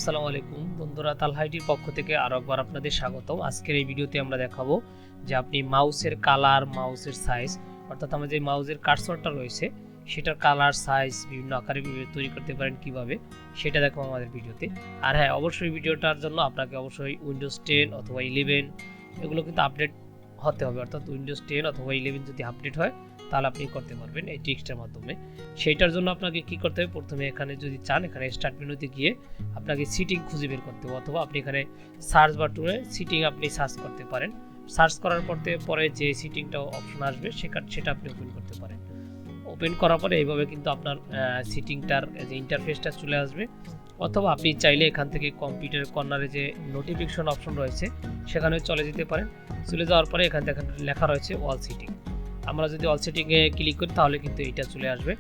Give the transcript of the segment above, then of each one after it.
আসসালামু আলাইকুম বন্ধুরা, তালহা আইটির পক্ষ থেকে আরো একবার আপনাদের স্বাগতম। আজকের এই ভিডিওতে আমরা দেখাবো যে আপনি মাউসের কালার, মাউসের সাইজ, অর্থাৎ আমাদের যে মাউসের কার্সরটা রয়েছে সেটার কালার, সাইজ বিভিন্ন আকারে তৈরি করতে পারেন কিভাবে, সেটা দেখাবো আমাদের ভিডিওতে। আর হ্যাঁ, অবশ্যই ভিডিওটার জন্য আপনাকে অবশ্যই উইন্ডোজ 10 অথবা 11 এগুলো কিন্তু আপডেট হতে হবে, অর্থাৎ উইন্ডোজ 10 অথবা 11 যদি আপডেট হয় তাহলে আপনি করতে পারবেন এই ট্রিক্সটার মাধ্যমে। সেইটার জন্য আপনাকে কি করতে হবে, প্রথমে এখানে যদি চান এখানে স্টার্ট মেনুতে গিয়ে আপনাকে সিটিং খুঁজে বের করতে হবে, অথবা আপনি এখানে সার্চ বাটনে সিটিং আপনি সার্চ করতে পারেন। সার্চ করার পরে যে সিটিংটা অপশন আসবে সেটা আপনি ওপেন করতে পারেন। ওপেন করার পরে এইভাবে কিন্তু আপনার সিটিংটার যে ইন্টারফেসটা চলে আসবে, অথবা আপনি চাইলে এখান থেকে কম্পিউটারের কর্নারে যে নোটিফিকেশন অপশন রয়েছে সেখানে চলে যেতে পারেন। চলে যাওয়ার পরে এখান থেকে লেখা রয়েছে অল সিটিং। আমরা যদি অল সিটিংয়ে ক্লিক করি তাহলে কিন্তু এটা চলে আসবে।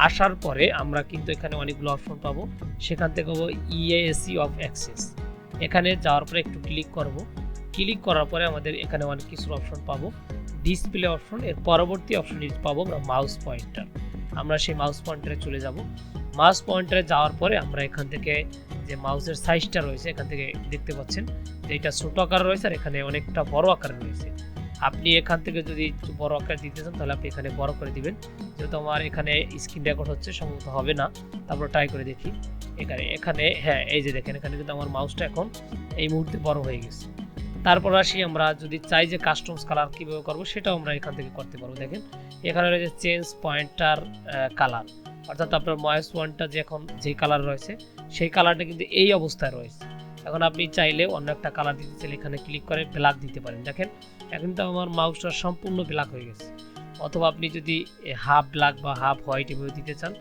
আসার পরে আমরা কিন্তু এখানে অনেকগুলো অপশন পাবো, সেখান থেকে পাবো ইএএসি অফ অ্যাক্সেস। এখানে যাওয়ার পরে একটু ক্লিক করব। ক্লিক করার পরে আমাদের এখানে অনেক কিছু অপশন পাবো। ডিসপ্লে অপশন, এর পরবর্তী অপশন পাবো আমরা মাউস পয়েন্টার। আমরা সেই মাউস পয়েন্টারে চলে যাব। মাউস পয়েন্টারে যাওয়ার পরে আমরা এখান থেকে যে মাউসের সাইজটা রয়েছে এখান থেকে দেখতে পাচ্ছেন যে এটা ছোট আকার রয়েছে আর এখানে অনেকটা বড় আকারে রয়েছে। আপনি এখান থেকে যদি একটু বড় আকার দিতে চান তাহলে আপনি এখানে বড় করে দিবেন। যেহেতু আমার এখানে স্ক্রিন রেকর্ড হচ্ছে, সম্ভবত হবে না, তারপর ট্রাই করে দেখি। এখানে হ্যাঁ, এই যে দেখেন এখানে কিন্তু আমার মাউসটা এখন এই মুহূর্তে বড় হয়ে গেছে। তারপর আসি, আমরা যদি চাই যে কাস্টমস কালার কীভাবে করবো সেটাও আমরা এখান থেকে করতে পারবো। দেখেন এখানে রয়েছে চেঞ্জ পয়েন্টার কালার, অর্থাৎ আপনার মাউস পয়েন্টার যে এখন যে কালার রয়েছে সেই কালারটা কিন্তু এই অবস্থায় রয়েছে। এখন আপনি চাইলে অন্য একটা কালার দিতে চাইলে এখানে ক্লিক করে ব্ল্যাক দিতে পারেন। দেখেন এখন তো আমার মাউসটা সম্পূর্ণ ব্ল্যাক হয়ে গেছে। অথবা আপনি যদি হাফ ব্ল্যাক বা হাফ হোয়াইট এভাবে দিতে চান,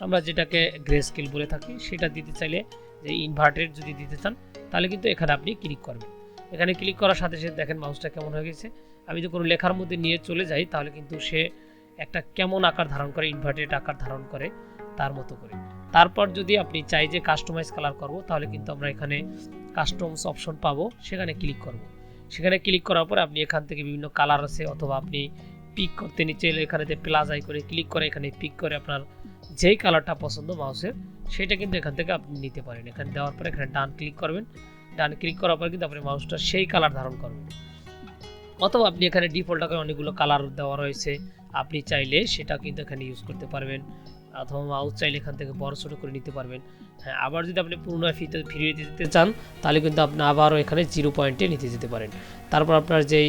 আমরা যেটাকে গ্রে স্কেল বলে থাকি, সেটা দিতে চাইলে যে ইনভার্টেড যদি দিতে চান তাহলে কিন্তু এখানে আপনি ক্লিক করবেন। এখানে ক্লিক করার সাথে সাথে দেখেন মাউসটা কেমন হয়ে গেছে। আমি যদি কোনো লেখার মধ্যে নিয়ে চলে যাই তাহলে কিন্তু সে একটা কেমন আকার ধারণ করে, ইনভার্টেড আকার ধারণ করে তার মতো করে। তারপর যদি আপনি চাই যে কাস্টমাইজ কালার করব তাহলে কিন্তু আমরা এখানে কাস্টমস অপশন পাবো, সেখানে ক্লিক করব। সেখানে ক্লিক করার পর আপনি এখান থেকে বিভিন্ন কালার আছে, অথবা আপনি পিক করতে নিচে এখানেতে প্লাস আই করে ক্লিক করে এখানে পিক করে আপনার যেই কালারটা পছন্দ মাউসের সেটা কিন্তু এখান থেকে আপনি নিতে পারেন। এখানে দেওয়ার পর এখানে ডান ক্লিক করবেন। ডান ক্লিক করার পর কিন্তু আপনি মাউসটা সেই কালার ধারণ করবেন। অথবা আপনি এখানে ডিফল্ট আকারে অনেকগুলো কালার দেওয়া রয়েছে, আপনি চাইলে সেটা কিন্তু এখানে ইউজ করতে পারবেন, অথবা মাউস চাইলে এখান থেকে বড় ছোটো করে নিতে পারবেন। হ্যাঁ, আবার যদি আপনি পুনরায় ফিরিয়ে দিতে চান তাহলে কিন্তু আপনি আবারও এখানে 0 পয়েন্টে নিতে যেতে পারেন। তারপর আপনার যেই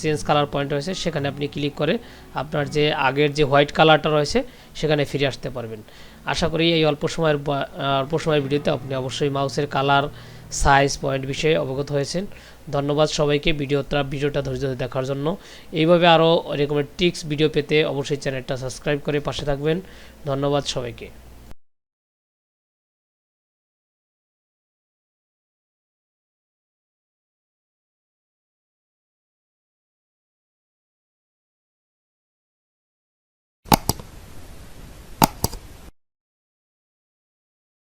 চেঞ্জ কালার পয়েন্ট রয়েছে সেখানে আপনি ক্লিক করে আপনার যে আগের যে হোয়াইট কালারটা রয়েছে সেখানে ফিরে আসতে পারবেন। আশা করি এই অল্প সময়ের ভিডিওতে আপনি অবশ্যই মাউসের কালার, সাইজ, পয়েন্ট বিষয়ে অবগত হয়েছেন। ধন্যবাদ সবাইকে ভিডিওটা ধৈর্য ধরে দেখার জন্য। এইভাবে আরও এরকমের টিপস ভিডিও পেতে অবশ্যই চ্যানেলটা সাবস্ক্রাইব করে পাশে থাকবেন। ধন্যবাদ সবাইকে।